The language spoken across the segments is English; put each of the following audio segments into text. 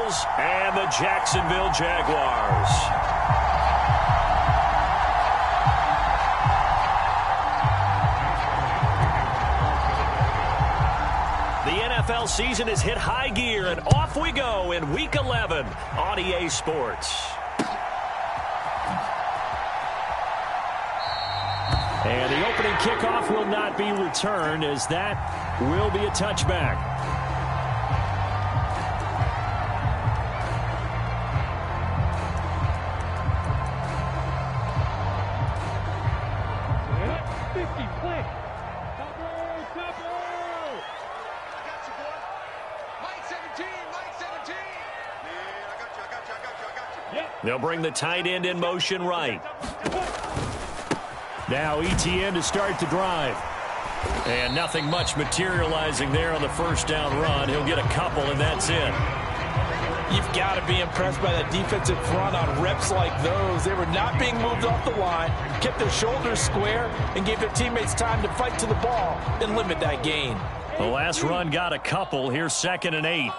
Eagles and the Jacksonville Jaguars. The NFL season has hit high gear, and off we go in Week 11 on EA Sports. And the opening kickoff will not be returned, as that will be a touchback. They'll bring the tight end in motion right. Now ETN to start the drive. And nothing much materializing there on the first down run. He'll get a couple, and that's it. You've got to be impressed by that defensive front on reps like those. They were not being moved off the line, kept their shoulders square, and gave their teammates time to fight to the ball and limit that gain. The last run got a couple. Here's 2nd and 8.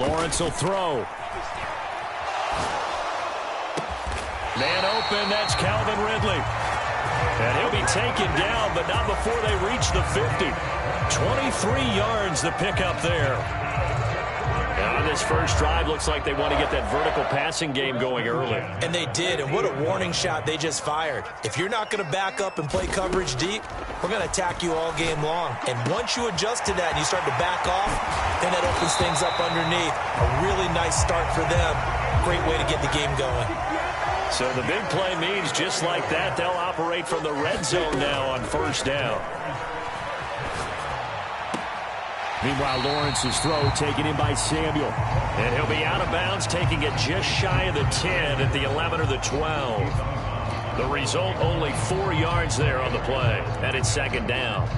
Lawrence will throw. Man open, that's Calvin Ridley. And he'll be taken down, but not before they reach the 50. 23 yards the pickup there. Now on this first drive, looks like they want to get that vertical passing game going early. And they did, and what a warning shot they just fired. If you're not going to back up and play coverage deep, we're going to attack you all game long. And once you adjust to that and you start to back off, then that opens things up underneath. A really nice start for them. Great way to get the game going. So the big play means just like that, they'll operate from the red zone now on first down. Meanwhile, Lawrence's throw taken in by Samuel. And he'll be out of bounds, taking it just shy of the 10 at the 11 or the 12. The result, only 4 yards there on the play. And it's 2nd down.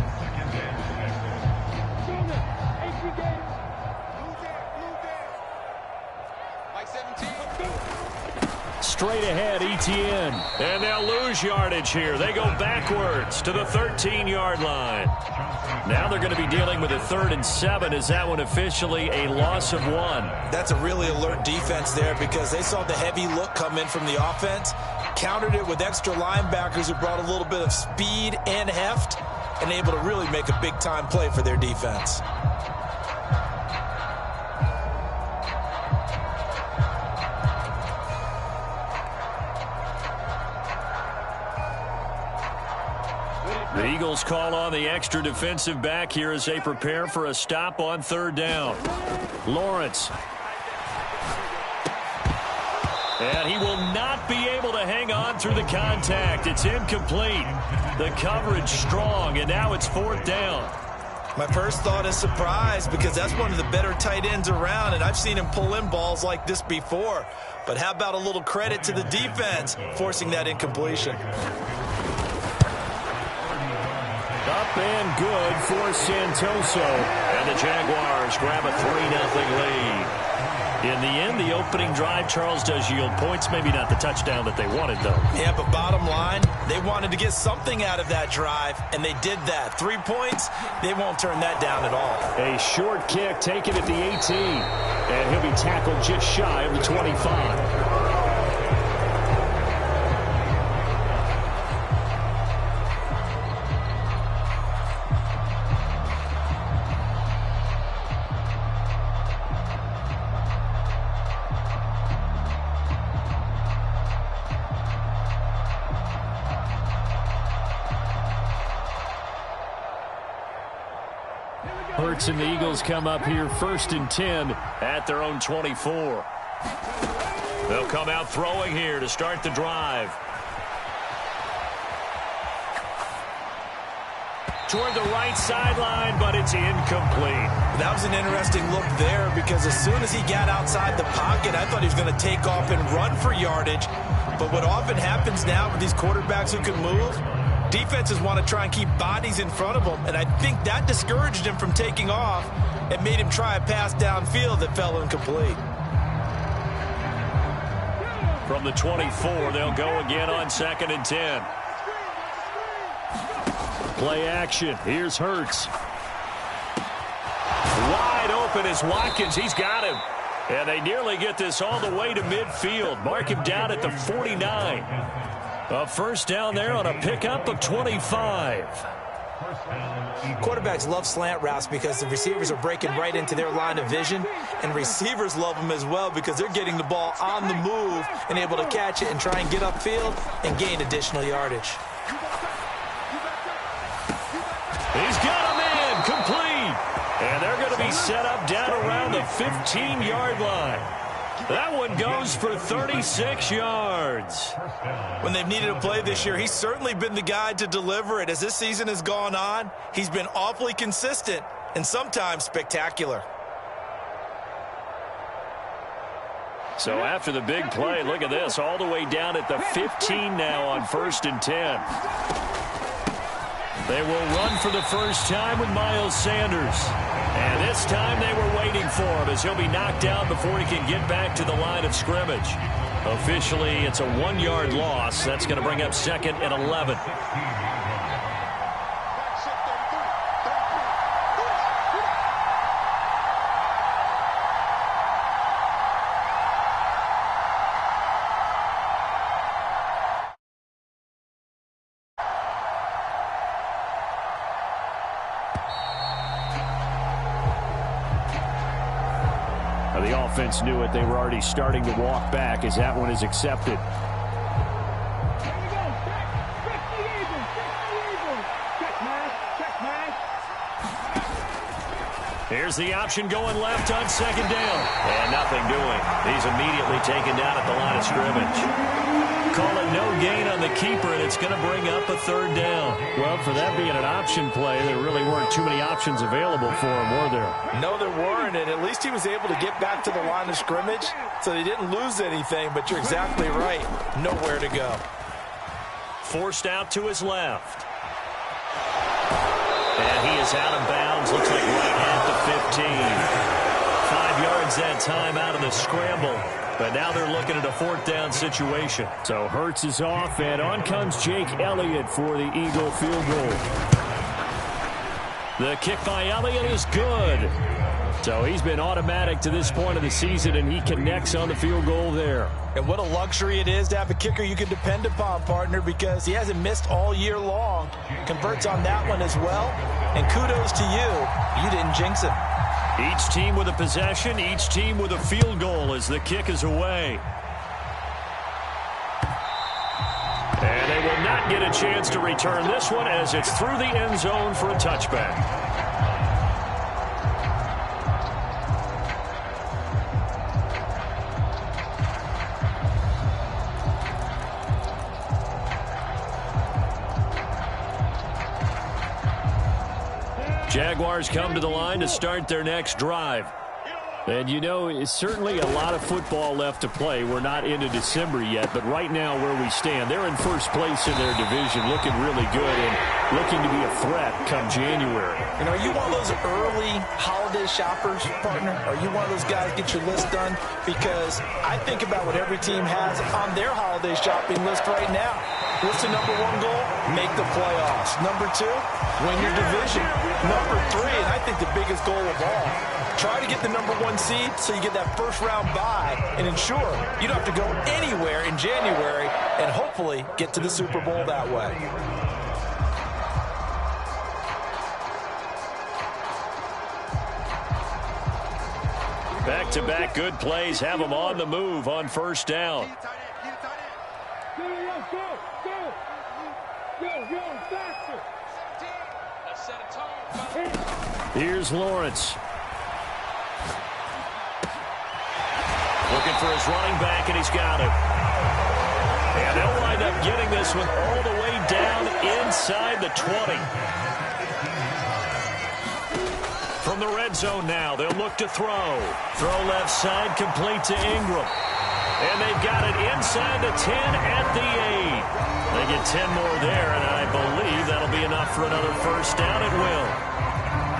Straight ahead, ETN. And they'll lose yardage here. They go backwards to the 13-yard line. Now they're going to be dealing with a 3rd and 7. Is that one officially a loss of 1? That's a really alert defense there because they saw the heavy look come in from the offense, countered it with extra linebackers who brought a little bit of speed and heft, and able to really make a big-time play for their defense. The Eagles call on the extra defensive back here as they prepare for a stop on 3rd down. Lawrence. And he will not be able to hang on through the contact. It's incomplete. The coverage strong, and now it's 4th down. My first thought is surprise because that's one of the better tight ends around, and I've seen him pull in balls like this before. But how about a little credit to the defense forcing that incompletion? Up and good for Santoso. And the Jaguars grab a 3-0 lead. In the end, the opening drive, Charles, does yield points. Maybe not the touchdown that they wanted, though. Yeah, but bottom line, they wanted to get something out of that drive, and they did that. 3 points, they won't turn that down at all. A short kick taken at the 18. And he'll be tackled just shy of the 25. Hurts and the Eagles come up here 1st and 10 at their own 24. They'll come out throwing here to start the drive. Toward the right sideline, but it's incomplete. That was an interesting look there because as soon as he got outside the pocket, I thought he was going to take off and run for yardage. But what often happens now with these quarterbacks who can move, defenses want to try and keep bodies in front of them, and I think that discouraged him from taking off and made him try a pass downfield that fell incomplete. From the 24, they'll go again on 2nd and 10. Play action. Here's Hurts. Wide open is Watkins. He's got him. And they nearly get this all the way to midfield. Mark him down at the 49. A first down there on a pickup of 25. Quarterbacks love slant routes because the receivers are breaking right into their line of vision, and receivers love them as well because they're getting the ball on the move and able to catch it and try and get upfield and gain additional yardage. He's got a man complete, and they're going to be set up down around the 15-yard line. That one goes for 36 yards. When they've needed a play this year, he's certainly been the guy to deliver it. As this season has gone on, he's been awfully consistent and sometimes spectacular. So after the big play, look at this, all the way down at the 15 now on 1st and 10. They will run for the first time with Miles Sanders. And this time they were waiting for him as he'll be knocked down before he can get back to the line of scrimmage. Officially, it's a 1-yard loss. That's going to bring up 2nd and 11. The offense knew it. They were already starting to walk back as that one is accepted. Here's the option going left on 2nd down. And nothing doing. He's immediately taken down at the line of scrimmage. Call it no gain on the keeper, and it's going to bring up a 3rd down. Well, for that being an option play, there really weren't too many options available for him, were there? No, there weren't, and at least he was able to get back to the line of scrimmage, so they didn't lose anything, but you're exactly right. Nowhere to go. Forced out to his left. And he is out of bounds, looks like right at the 15. 5 yards that time out of the scramble. But now they're looking at a 4th down situation. So Hurts is off, and on comes Jake Elliott for the Eagle field goal. The kick by Elliott is good. So he's been automatic to this point of the season, and he connects on the field goal there. And what a luxury it is to have a kicker you can depend upon, partner, because he hasn't missed all year long. Converts on that one as well. And kudos to you. You didn't jinx him. Each team with a possession, each team with a field goal as the kick is away. And they will not get a chance to return this one as it's through the end zone for a touchback. Jaguars come to the line to start their next drive. And, you know, it's certainly a lot of football left to play. We're not into December yet, but right now where we stand, they're in first place in their division, looking really good and looking to be a threat come January. You know, are you one of those early holiday shoppers, partner? Are you one of those guys get your list done? Because I think about what every team has on their holiday shopping list right now. What's the number 1 goal? Make the playoffs. Number 2, win your division. Number 3, and I think the biggest goal of all, try to get the number 1 seed so you get that first-round bye and ensure you don't have to go anywhere in January and hopefully get to the Super Bowl that way. Back-to-back good plays have them on the move on first down. Here's Lawrence. Looking for his running back, and he's got it. And they'll wind up getting this one all the way down inside the 20. From the red zone now, they'll look to throw. Throw left side, complete to Ingram. And they've got it inside the 10 at the 8. They get 10 more there, and I believe that'll be enough for another first down at will.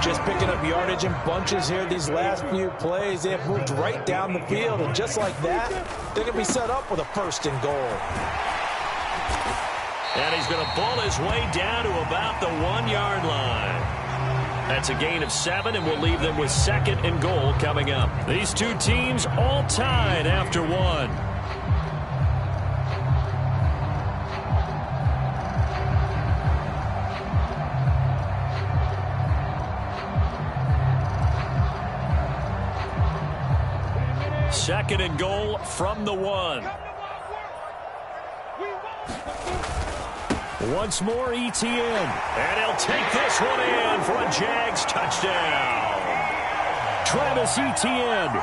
Just picking up yardage in bunches here these last few plays. They have moved right down the field, and just like that, they're going to be set up with a 1st and goal. And he's going to ball his way down to about the 1-yard line. That's a gain of 7, and we'll leave them with 2nd and goal coming up. These two teams all tied after 1. Second and goal from the 1. Once more, ETN. And he'll take this one in for a Jags touchdown. Travis Etienne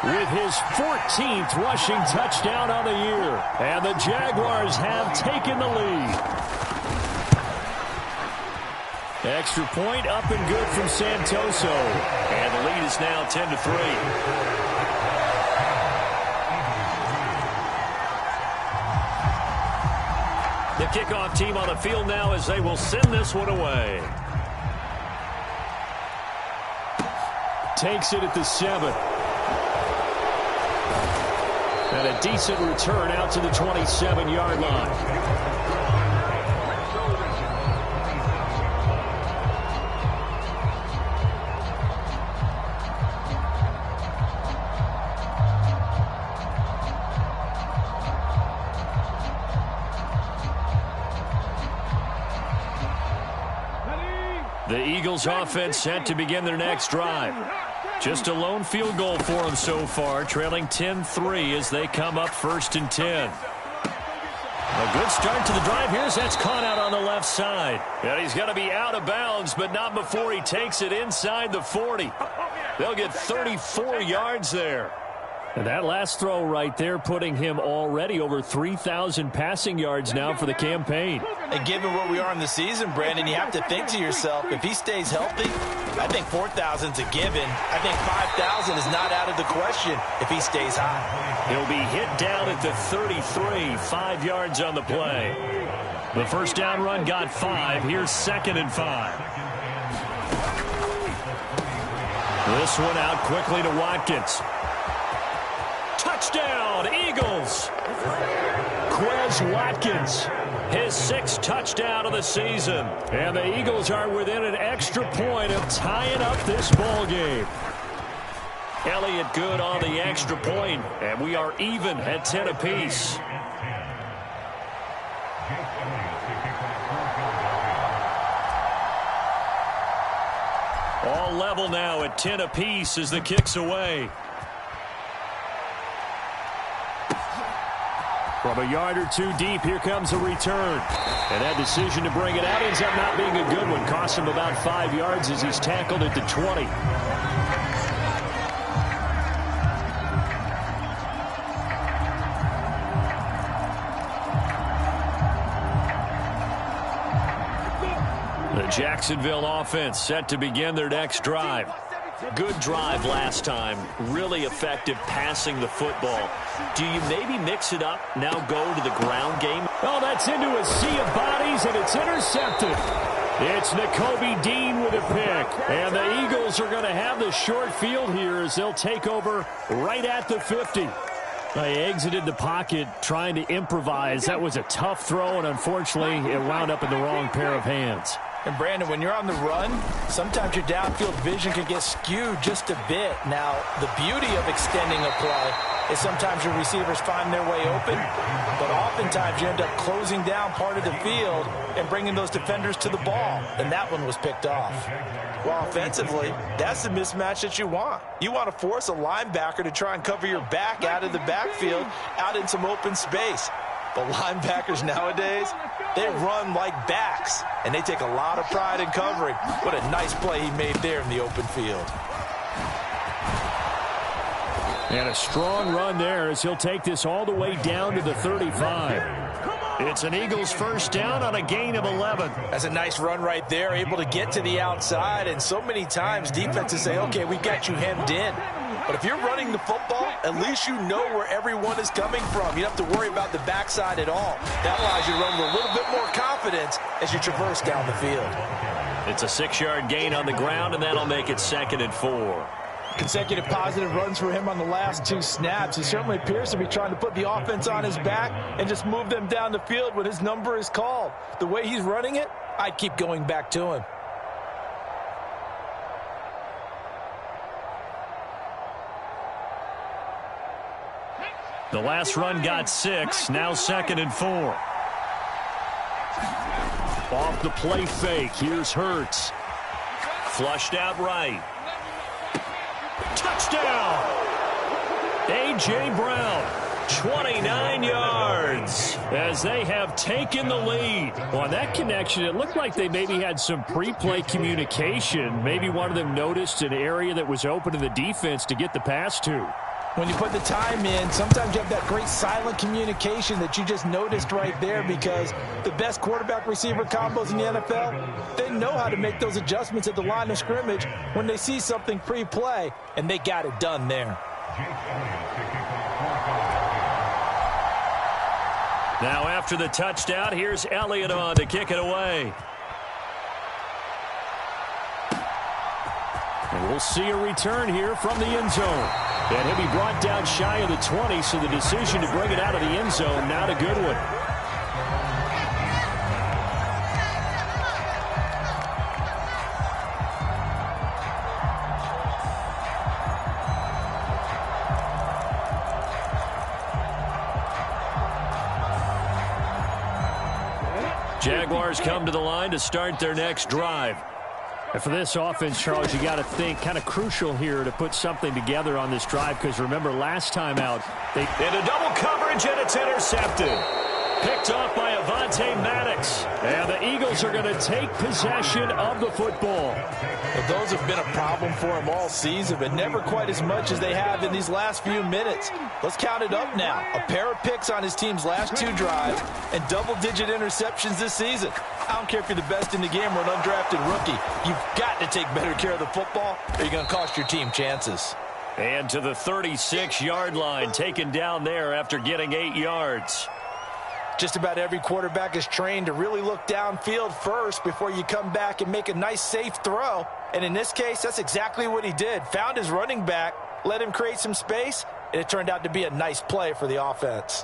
with his 14th rushing touchdown on the year. And the Jaguars have taken the lead. Extra point up and good from Santoso. And the lead is now 10-3. The kickoff team on the field now as they will send this one away. Takes it at the 7. And a decent return out to the 27-yard line. The Eagles offense set to begin their next drive. Just a lone field goal for them so far, trailing 10-3 as they come up 1st and 10. A good start to the drive here as that's caught out on the left side. And he's going to be out of bounds, but not before he takes it inside the 40. They'll get 34 yards there. And that last throw right there putting him already over 3,000 passing yards now for the campaign. And given where we are in the season, Brandon, you have to think to yourself, if he stays healthy, I think 4,000's a given. I think 5,000 is not out of the question if he stays high. He'll be hit down at the 33, 5 yards on the play. The first down run got 5. Here's 2nd and 5. This one out quickly to Watkins. Touchdown, Eagles! Quez Watkins, his 6th touchdown of the season. And the Eagles are within an extra point of tying up this ball game. Elliott good on the extra point, and we are even at 10 apiece. All level now at 10 apiece as the kick's away. From a yard or two deep, here comes a return. And that decision to bring it out ends up not being a good one. Cost him about 5 yards as he's tackled at the 20. The Jacksonville offense set to begin their next drive. Good drive last time. Really effective passing the football. Do you maybe mix it up, now go to the ground game? Oh, that's into a sea of bodies, and it's intercepted. It's Nakobe Dean with a pick. And the Eagles are going to have the short field here as they'll take over right at the 50. They exited the pocket trying to improvise. That was a tough throw, and unfortunately, it wound up in the wrong pair of hands. And, Brandon, when you're on the run, sometimes your downfield vision can get skewed just a bit. Now, the beauty of extending a play is sometimes your receivers find their way open, but oftentimes you end up closing down part of the field and bringing those defenders to the ball, and that one was picked off. Well, offensively, that's the mismatch that you want. You want to force a linebacker to try and cover your back out of the backfield, out in some open space. But linebackers nowadays, they run like backs, and they take a lot of pride in covering. What a nice play he made there in the open field. And a strong run there as he'll take this all the way down to the 35. It's an Eagles first down on a gain of 11. That's a nice run right there, able to get to the outside. And so many times defenses say, okay, we've got you hemmed in. But if you're running the football, at least you know where everyone is coming from. You don't have to worry about the backside at all. That allows you to run with a little bit more confidence as you traverse down the field. It's a 6-yard gain on the ground, and that'll make it 2nd and 4. Consecutive positive runs for him on the last 2 snaps. He certainly appears to be trying to put the offense on his back and just move them down the field when his number is called. The way he's running it, I'd keep going back to him. The last run got 6. Now 2nd and 4. Off the play fake. Here's Hurts. Flushed out right. Touchdown! A.J. Brown, 29 yards as they have taken the lead. Well, on that connection, it looked like they maybe had some pre-play communication. Maybe one of them noticed an area that was open to the defense to get the pass to. When you put the time in, sometimes you have that great silent communication that you just noticed right there, because the best quarterback-receiver combos in the NFL, they know how to make those adjustments at the line of scrimmage when they see something pre-play, and they got it done there. Now after the touchdown, here's Elliott on to kick it away. And we'll see a return here from the end zone. And he'll be brought down shy of the 20, so the decision to bring it out of the end zone, not a good one. Jaguars come to the line to start their next drive. And for this offense, Charles, you got to think kind of crucial here to put something together on this drive, because remember last time out, they into double coverage and it's intercepted. Picked off by Avonte Maddox. And the Eagles are going to take possession of the football. Well, those have been a problem for them all season, but never quite as much as they have in these last few minutes. Let's count it up now. A pair of picks on his team's last 2 drives and double-digit interceptions this season. I don't care if you're the best in the game or an undrafted rookie. You've got to take better care of the football, or you're going to cost your team chances. And to the 36-yard line, taken down there after getting 8 yards. Just about every quarterback is trained to really look downfield first before you come back and make a nice, safe throw. And in this case, that's exactly what he did. Found his running back, let him create some space, and it turned out to be a nice play for the offense.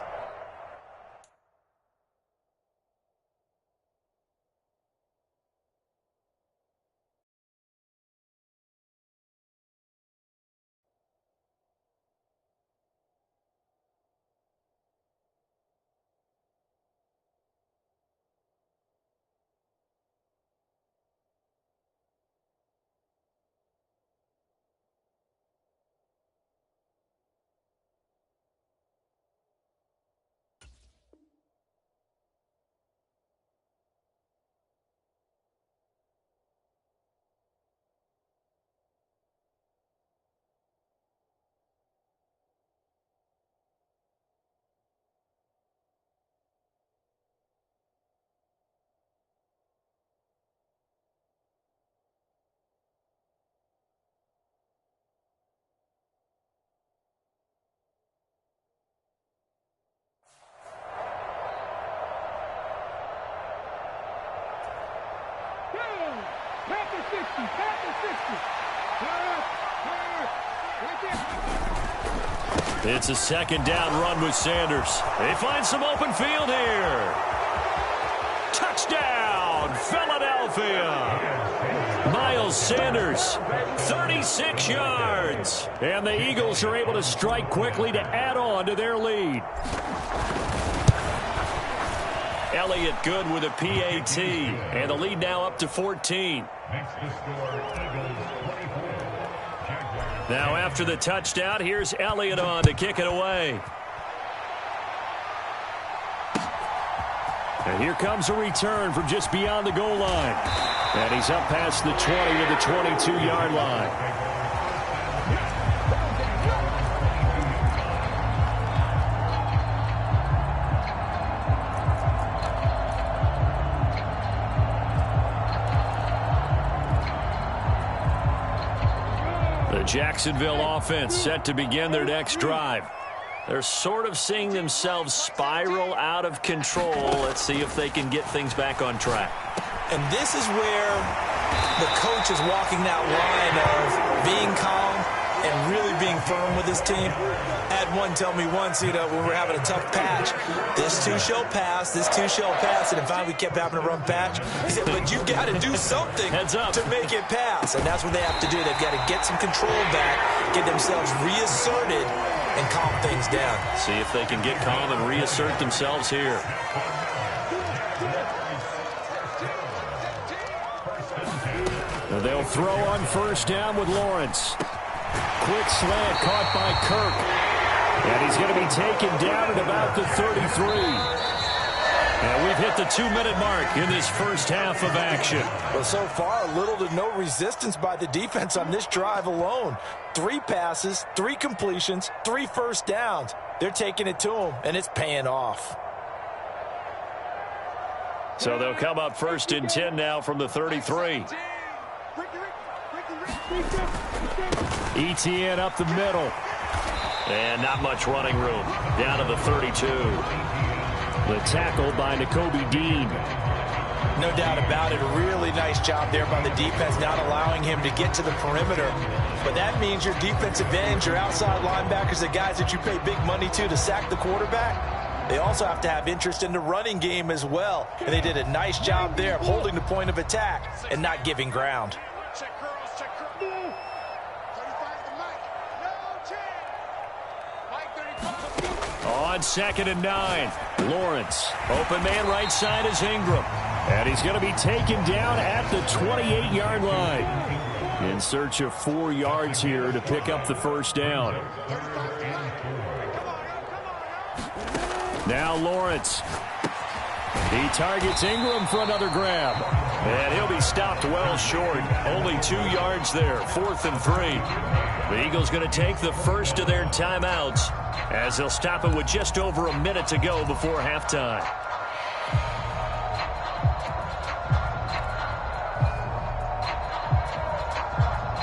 It's a 2nd down run with Sanders. They find some open field here. Touchdown, Philadelphia. Miles Sanders, 36 yards. And the Eagles are able to strike quickly to add on to their lead. Elliott good with a PAT. And the lead now up to 14. Now after the touchdown, here's Elliott on to kick it away. And here comes a return from just beyond the goal line. And he's up past the 20 to the 22-yard line. The Jacksonville offense set to begin their next drive. They're sort of seeing themselves spiral out of control. Let's see if they can get things back on track. And this is where the coach is walking that line of being calm and really being firm with his team. I had one tell me once, when we're having a tough patch, this too shall pass, this too shall pass. And finally we kept having a rough patch. He said, but you've got to do something to make it pass. And that's what they have to do. They've got to get some control back, get themselves reasserted, and calm things down. See if they can get calm and reassert themselves here. They'll throw on first down with Lawrence. Quick slant caught by Kirk. And he's going to be taken down at about the 33. And we've hit the 2-minute mark in this first half of action. Well, so far, little to no resistance by the defense on this drive alone. 3 passes, 3 completions, 3 first downs. They're taking it to them, and it's paying off. So they'll come up first and 10 now from the 33. ETN up the middle. And not much running room. Down to the 32. The tackle by Nakobe Dean. No doubt about it. A really nice job there by the defense, not allowing him to get to the perimeter. But that means your defensive ends, your outside linebackers, the guys that you pay big money to sack the quarterback, they also have to have interest in the running game as well. And they did a nice job there of holding the point of attack and not giving ground. On 2nd and 9, Lawrence. Open man right side is Ingram. And he's going to be taken down at the 28-yard line. In search of 4 yards here to pick up the first down. Now Lawrence. He targets Ingram for another grab. And he'll be stopped well short. Only 2 yards there. 4th and 3. The Eagles going to take the first of their timeouts as they'll stop it with just over a minute to go before halftime.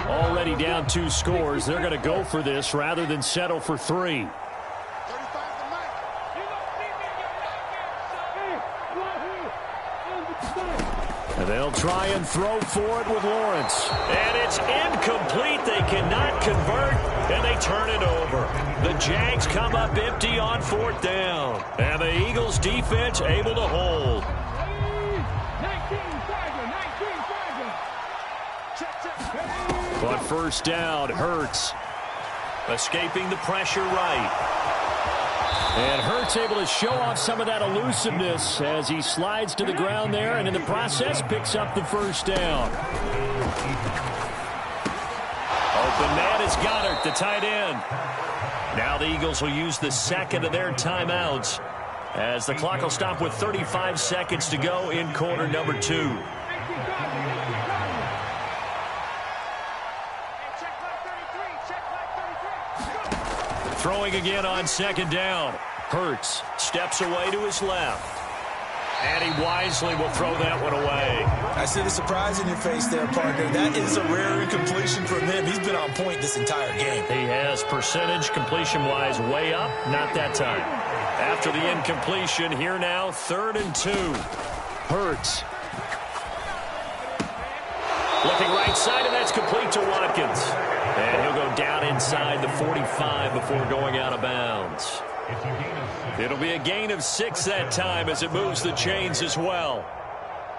Already down 2 scores. They're going to go for this rather than settle for 3. And they'll try and throw for it with Lawrence. And it's incomplete. They cannot convert, and they turn it over. The Jags come up empty on 4th down. And the Eagles defense able to hold. But first down, Hurts. Escaping the pressure right. And Hurts able to show off some of that elusiveness as he slides to the ground there, and in the process picks up the first down. Open man is Goddard, the tight end. Now the Eagles will use the second of their timeouts as the clock will stop with 35 seconds to go in quarter number 2. Throwing again on 2nd down. Hurts steps away to his left. And he wisely will throw that one away. I see the surprise in your face there, partner. That is a rare incompletion from him. He's been on point this entire game. He has percentage completion-wise way up. Not that time. After the incompletion, here now, 3rd and 2. Hurts. Looking right side, and that's complete to Watkins. And he'll go down inside the 45 before going out of bounds. It'll be a gain of 6 that time as it moves the chains as well.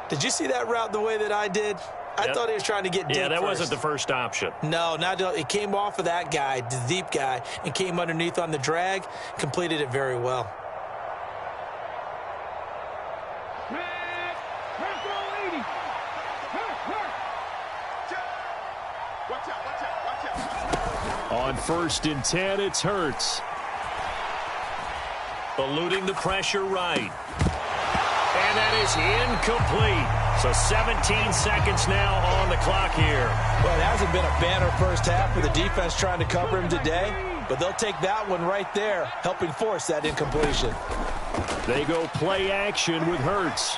Did you see that route the way that I did? I thought he was trying to get deep. Yeah, that first. wasn't the first option. No, it came off of that guy, the deep guy, and came underneath on the drag, completed it very well. On 1st and 10, it's Hurts. Eluding the pressure right. And that is incomplete. So 17 seconds now on the clock here. Well, it hasn't been a banner first half for the defense trying to cover him today, but they'll take that one right there, helping force that incompletion. They go play action with Hurts.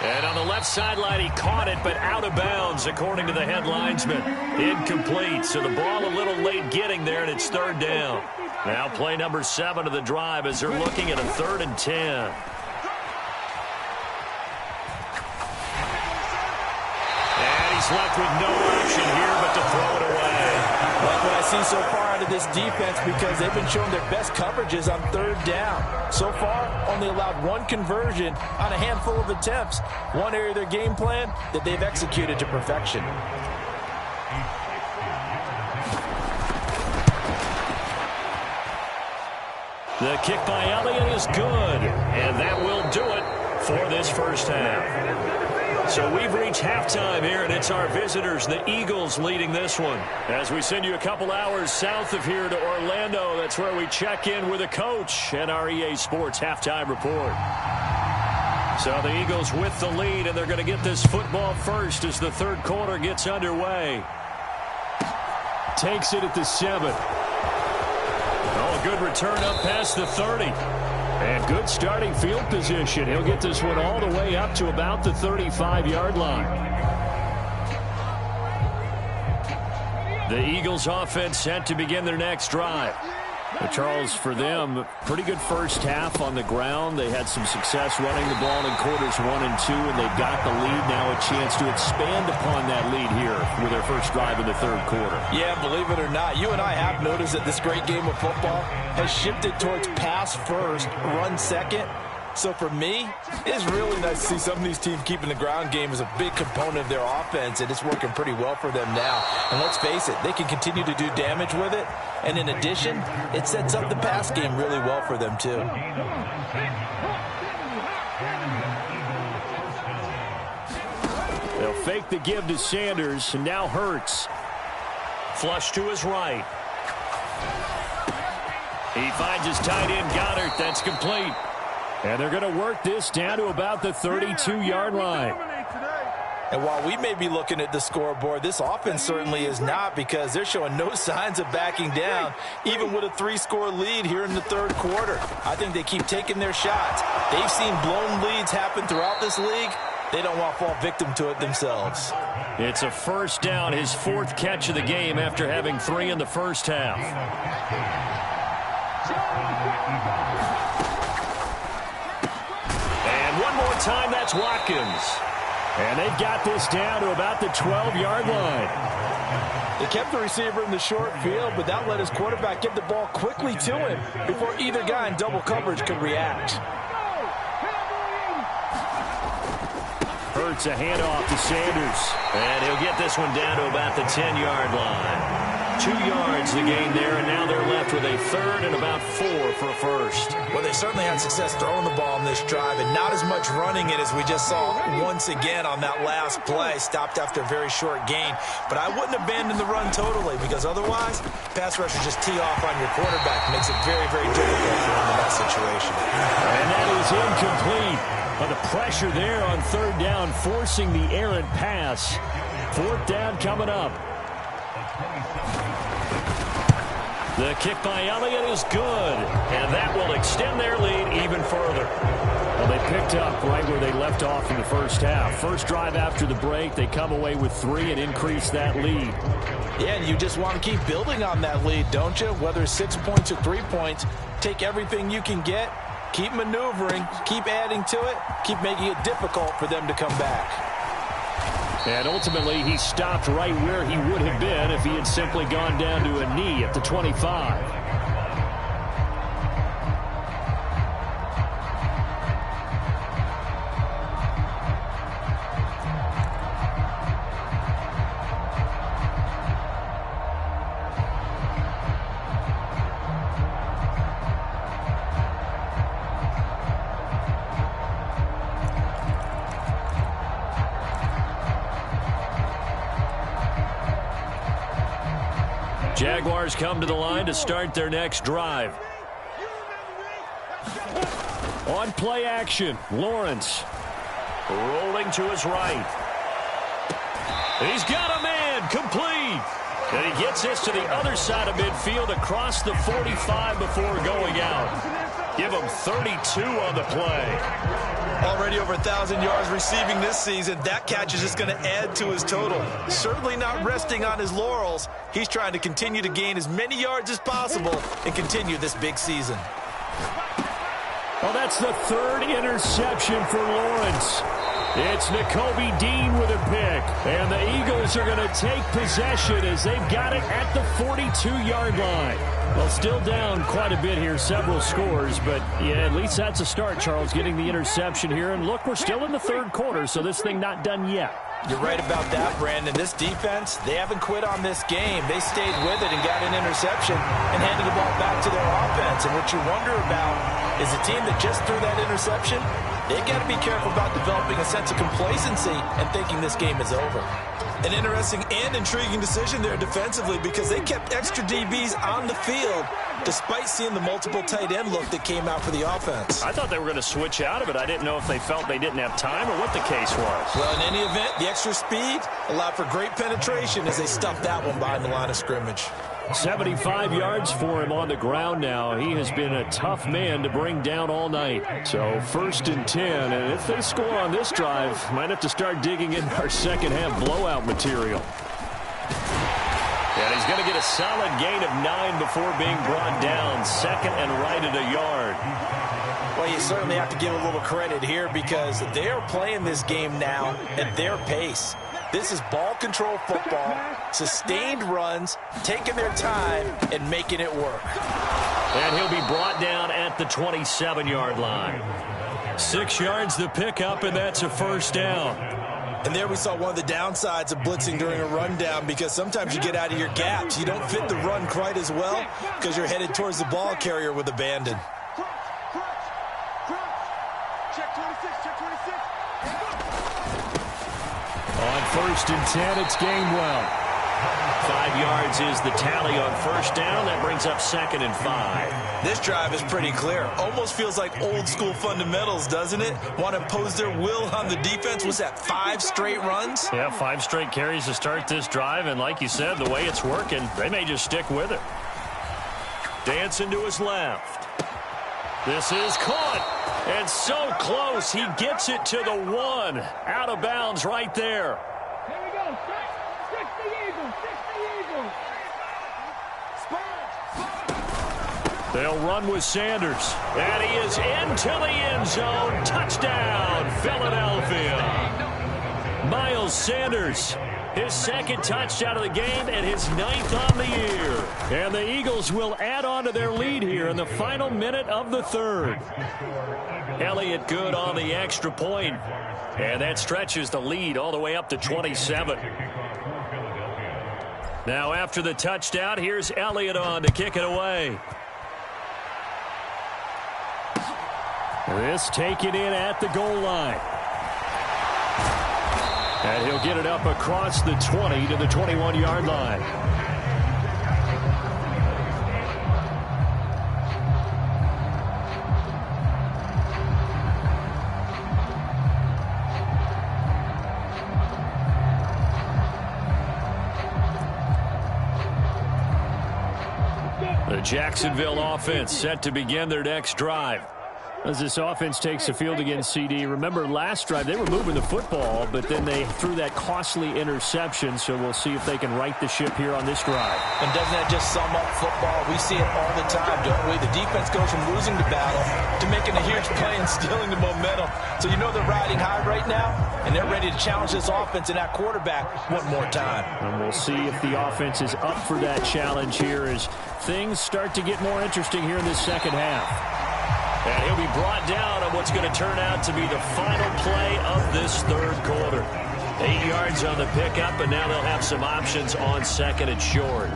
And on the left sideline, he caught it, but out of bounds, according to the head linesman. Incomplete, so the ball a little late getting there, and it's 3rd down. Now play number 7 of the drive as they're looking at a 3rd and 10. And he's left with no option here but to throw it away. Like what I see so far out of this defense, because they've been showing their best coverages on 3rd down. So far, only allowed 1 conversion on a handful of attempts. One area of their game plan that they've executed to perfection. The kick by Elliott is good, and that will do it for this first half. So we've reached halftime here, and it's our visitors, the Eagles, leading this one. As we send you a couple hours south of here to Orlando, that's where we check in with the coach and our EA Sports halftime report. So the Eagles with the lead, and they're going to get this football first as the third quarter gets underway. Takes it at the 7. Oh, good return up past the 30. And good starting field position. He'll get this one all the way up to about the 35-yard line. The Eagles offense set to begin their next drive. But Charles, for them, pretty good first half on the ground. They had some success running the ball in quarters 1 and 2, and they've got the lead now, a chance to expand upon that lead here with their first drive in the third quarter. Yeah, believe it or not, you and I have noticed that this great game of football has shifted towards pass first, run second. So for me, it's really nice to see some of these teams keeping the ground game as a big component of their offense, and it's working pretty well for them now. And let's face it, they can continue to do damage with it. And in addition, it sets up the pass game really well for them, too. They'll fake the give to Sanders, and now Hurts. Flush to his right. He finds his tight end, Goddard. That's complete. And they're going to work this down to about the 32-yard line. And while we may be looking at the scoreboard, this offense certainly is not, because they're showing no signs of backing down, even with a 3-score lead here in the third quarter. I think they keep taking their shots. They've seen blown leads happen throughout this league. They don't want to fall victim to it themselves. It's a first down, his 4th catch of the game after having 3 in the first half. One more time, that's Watkins. And they've got this down to about the 12-yard line. They kept the receiver in the short field, but that let his quarterback get the ball quickly to him before either guy in double coverage could react. Hurts a handoff to Sanders. And he'll get this one down to about the 10-yard line. 2 yards the gain there, and now they're left with a third and about 4 for a first. Well, they certainly had success throwing the ball on this drive, and not as much running it as we just saw once again on that last play. Stopped after a very short gain. But I wouldn't abandon the run totally, because otherwise, pass rushers just tee off on your quarterback. Makes it very, very difficult for him in that situation. And that is incomplete. But the pressure there on third down, forcing the errant pass. 4th down coming up. The kick by Elliott is good, and that will extend their lead even further. Well, they picked up right where they left off in the first half. First drive after the break, they come away with 3 and increase that lead. Yeah, and you just want to keep building on that lead, don't you? Whether it's 6 points or 3 points, take everything you can get, keep maneuvering, keep adding to it, keep making it difficult for them to come back. And ultimately, he stopped right where he would have been if he had simply gone down to a knee at the 25. Jaguars come to the line to start their next drive. On play action, Lawrence rolling to his right. He's got a man, complete. And he gets this to the other side of midfield across the 45 before going out. Give him 32 on the play. Already over 1,000 yards receiving this season. That catch is just going to add to his total. Certainly not resting on his laurels. He's trying to continue to gain as many yards as possible and continue this big season. Well, that's the 3rd interception for Lawrence. It's Nakobe Dean with a pick. And the Eagles are going to take possession as they've got it at the 42-yard line. Well, still down quite a bit here, several scores, but yeah, at least that's a start, Charles, getting the interception here. And look, we're still in the third quarter, so this thing not done yet. You're right about that, Brandon. This defense, they haven't quit on this game. They stayed with it and got an interception and handed the ball back to their offense. And what you wonder about is a team that just threw that interception, they got to be careful about developing a sense of complacency and thinking this game is over. An interesting and intriguing decision there defensively because they kept extra DBs on the field despite seeing the multiple tight end look that came out for the offense. I thought they were going to switch out of it. I didn't know if they felt they didn't have time or what the case was. Well, in any event, the extra speed allowed for great penetration as they stuffed that one behind the line of scrimmage. 75 yards for him on the ground now. He has been a tough man to bring down all night. So 1st and 10, and if they score on this drive, might have to start digging in our second half blowout material. And he's going to get a solid gain of 9 before being brought down. 2nd and right at a yard. Well, you certainly have to give a little credit here because they are playing this game now at their pace. This is ball control football, sustained runs, taking their time, and making it work. And he'll be brought down at the 27-yard line. 6 yards the pickup, and that's a 1st down. And there we saw one of the downsides of blitzing during a rundown because sometimes you get out of your gaps. You don't fit the run quite as well because you're headed towards the ball carrier with abandon. On 1st and 10, it's Gainwell. 5 yards is the tally on 1st down. That brings up 2nd and 5. This drive is pretty clear. Almost feels like old school fundamentals, doesn't it? Want to impose their will on the defense. Was that 5 straight runs? Yeah, 5 straight carries to start this drive. And like you said, the way it's working, they may just stick with it. Dancing to his left. This is caught. And so close. He gets it to the 1. Out of bounds right there. Here we go. Stick the Eagles. They'll run with Sanders. And he is into the end zone. Touchdown, Philadelphia. Miles Sanders. His 2nd touchdown of the game and his 9th on the year. And the Eagles will add on to their lead here in the final minute of the 3rd. Elliott good on the extra point. And that stretches the lead all the way up to 27. Now after the touchdown, here's Elliott on to kick it away. This taken in at the goal line. And he'll get it up across the 20 to the 21-yard line. The Jacksonville offense set to begin their next drive. As this offense takes the field against CD, remember last drive they were moving the football, but then they threw that costly interception, so we'll see if they can right the ship here on this drive. And doesn't that just sum up football? We see it all the time, don't we? The defense goes from losing the battle to making a huge play and stealing the momentum. So you know they're riding high right now, and they're ready to challenge this offense and that quarterback one more time. And we'll see if the offense is up for that challenge here as things start to get more interesting here in this second half. And he'll be brought down on what's going to turn out to be the final play of this 3rd quarter. 8 yards on the pickup, and now they'll have some options on 2nd and short.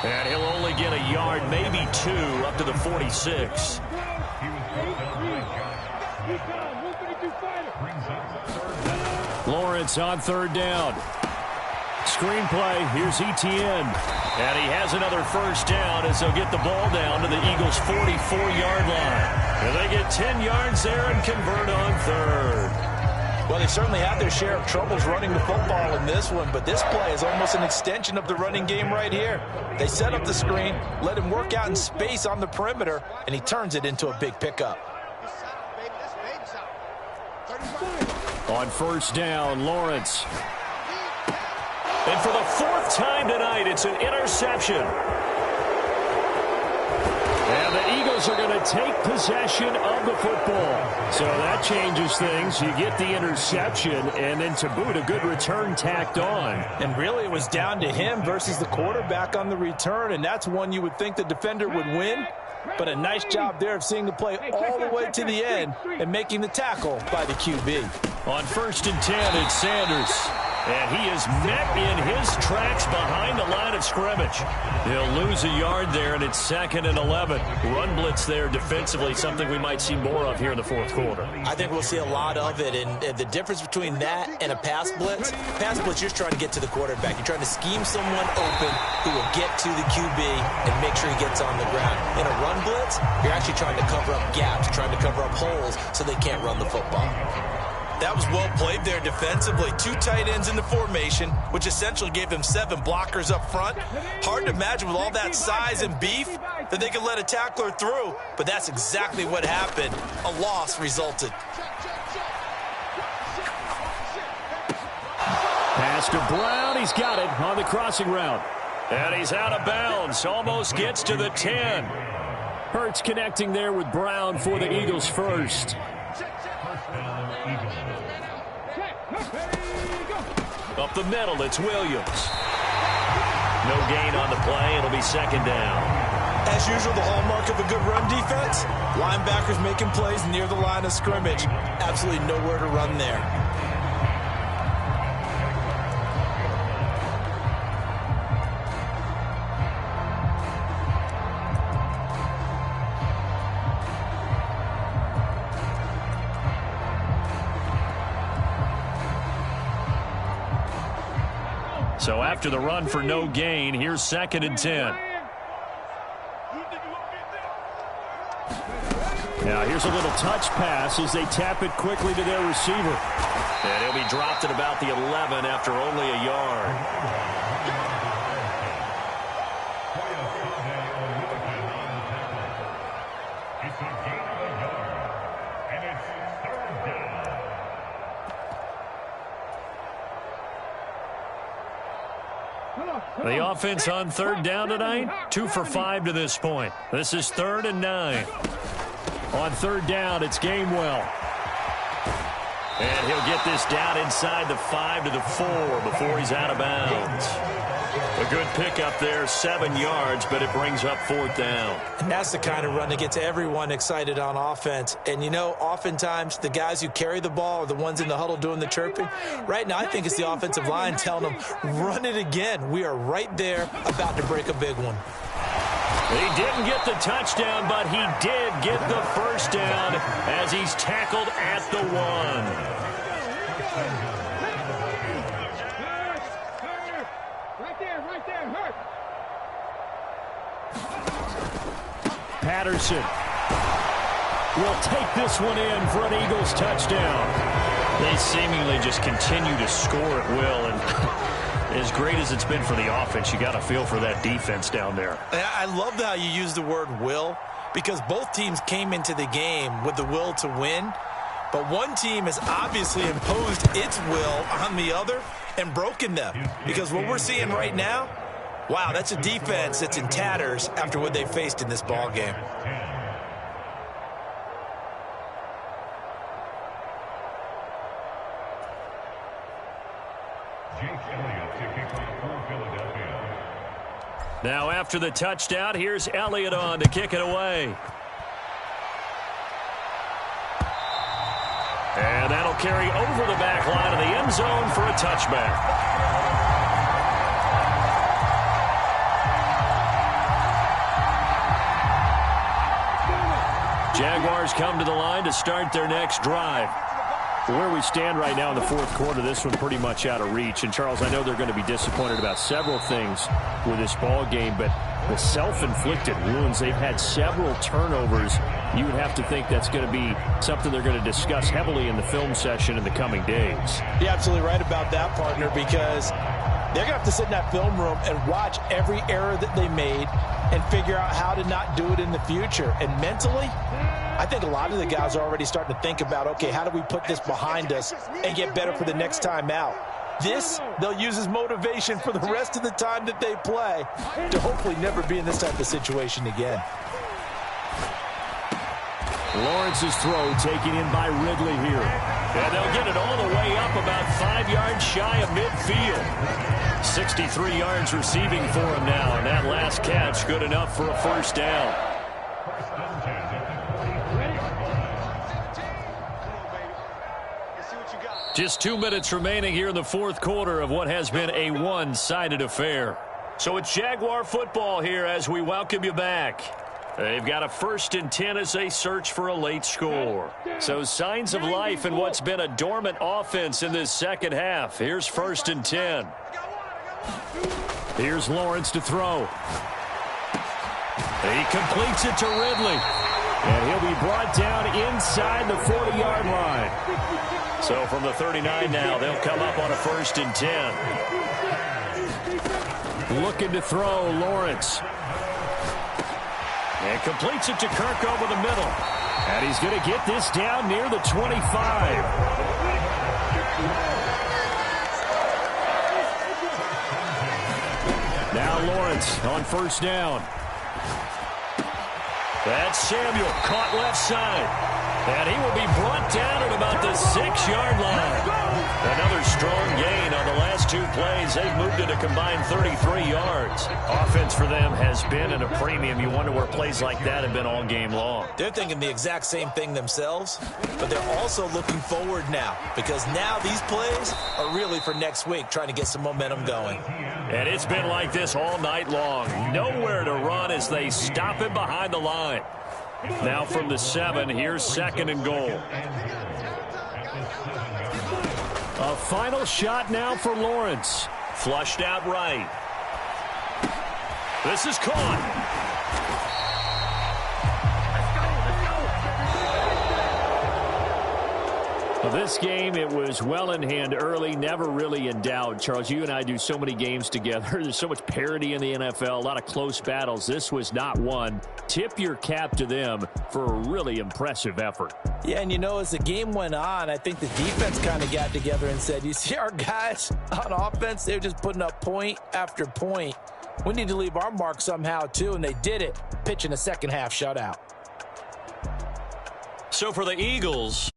And he'll only get a yard, maybe 2, up to the 46. Lawrence on 3rd down. Screenplay, here's Etienne. And he has another 1st down as they'll get the ball down to the Eagles' 44-yard line. And they get 10 yards there and convert on 3rd. Well, they certainly had their share of troubles running the football in this one, but this play is almost an extension of the running game right here. They set up the screen, let him work out in space on the perimeter, and he turns it into a big pickup. On 1st down, Lawrence. And for the 4th time tonight, it's an interception. And the Eagles are going to take possession of the football. So that changes things. You get the interception, and then to boot, a good return tacked on. And really, it was down to him versus the quarterback on the return, and that's one you would think the defender would win. But a nice job there of seeing the play all the way to the end and making the tackle by the QB. On 1st and 10, it's Sanders. And he is met in his tracks behind the line of scrimmage. He'll lose a yard there, and it's 2nd and 11. Run blitz there defensively, something we might see more of here in the 4th quarter. I think we'll see a lot of it, and the difference between that and a pass blitz, you're just trying to get to the quarterback. You're trying to scheme someone open who will get to the QB and make sure he gets on the ground. In a run blitz, you're actually trying to cover up gaps, trying to cover up holes so they can't run the football. That was well played there defensively. 2 tight ends in the formation, which essentially gave them 7 blockers up front. Hard to imagine with all that size and beef that they could let a tackler through, but that's exactly what happened. A loss resulted. Pass to Brown. He's got it on the crossing route. And he's out of bounds. Almost gets to the 10. Hurts connecting there with Brown for the Eagles first. Up the middle, it's Williams. No gain on the play. It'll be 2nd down. As usual, the hallmark of a good run defense, linebackers making plays near the line of scrimmage. Absolutely nowhere to run there. So after the run for no gain, here's 2nd and 10. Now here's a little touch pass as they tap it quickly to their receiver. And he'll be dropped at about the 11 after only a yard. The offense on 3rd down tonight, 2 for 5 to this point. This is 3rd and 9. On 3rd down, it's Gainwell. And he'll get this down inside the 5 to the 4 before he's out of bounds. A good pickup there, 7 yards, but it brings up 4th down. And that's the kind of run that gets everyone excited on offense. And, you know, oftentimes the guys who carry the ball are the ones in the huddle doing the chirping. Right now, I think it's the offensive line telling them, run it again. We are right there about to break a big one. He didn't get the touchdown, but he did get the first down as he's tackled at the 1. Patterson will take this one in for an Eagles touchdown. They seemingly just continue to score at will, and as great as it's been for the offense, you got to feel for that defense down there. I love how you use the word will, because both teams came into the game with the will to win, but one team has obviously imposed its will on the other and broken them, because what we're seeing right now, wow, that's a defense that's in tatters after what they faced in this ball game. Now after the touchdown, here's Elliott on to kick it away. And that'll carry over the back line of the end zone for a touchback. Jaguars come to the line to start their next drive. Where we stand right now in the 4th quarter, this one pretty much out of reach. And, Charles, I know they're going to be disappointed about several things with this ball game, but the self-inflicted wounds, they've had several turnovers. You would have to think that's going to be something they're going to discuss heavily in the film session in the coming days. You're absolutely right about that, partner, because they're going to have to sit in that film room and watch every error that they made and figure out how to not do it in the future. And mentally, I think a lot of the guys are already starting to think about, okay, how do we put this behind us and get better for the next time out? This, they'll use as motivation for the rest of the time that they play to hopefully never be in this type of situation again. Lawrence's throw taken in by Ridley here. And they'll get it all the way up about 5 yards shy of midfield. 63 yards receiving for him now, and that last catch good enough for a first down. Just 2 minutes remaining here in the fourth quarter of what has been a one-sided affair. So it's Jaguar football here as we welcome you back. They've got a 1st and 10 as they search for a late score. So signs of life in what's been a dormant offense in this second half. Here's 1st and 10. Here's Lawrence to throw. He completes it to Ridley. And he'll be brought down inside the 40-yard line. So from the 39 now, they'll come up on a 1st and 10. Looking to throw, Lawrence. And completes it to Kirk over the middle. And he's going to get this down near the 25. Now Lawrence on 1st down. That's Samuel caught left side. And he will be brought down at about the 6-yard line. Another strong gain on the last 2 plays. They've moved it a combined 33 yards. Offense for them has been at a premium. You wonder where plays like that have been all game long. They're thinking the exact same thing themselves, but they're also looking forward now because now these plays are really for next week, trying to get some momentum going. And it's been like this all night long. Nowhere to run as they stop him behind the line. Now from the 7, here's 2nd and goal. A final shot now for Lawrence. Flushed out right. This is caught. This game, it was well in hand early, never really in doubt. Charles, you and I do so many games together. There's so much parity in the NFL, a lot of close battles. This was not one. Tip your cap to them for a really impressive effort. Yeah, and you know, as the game went on, I think the defense kind of got together and said, you see our guys on offense, they're just putting up point after point. We need to leave our mark somehow, too, and they did it, pitching a second-half shutout. So for the Eagles,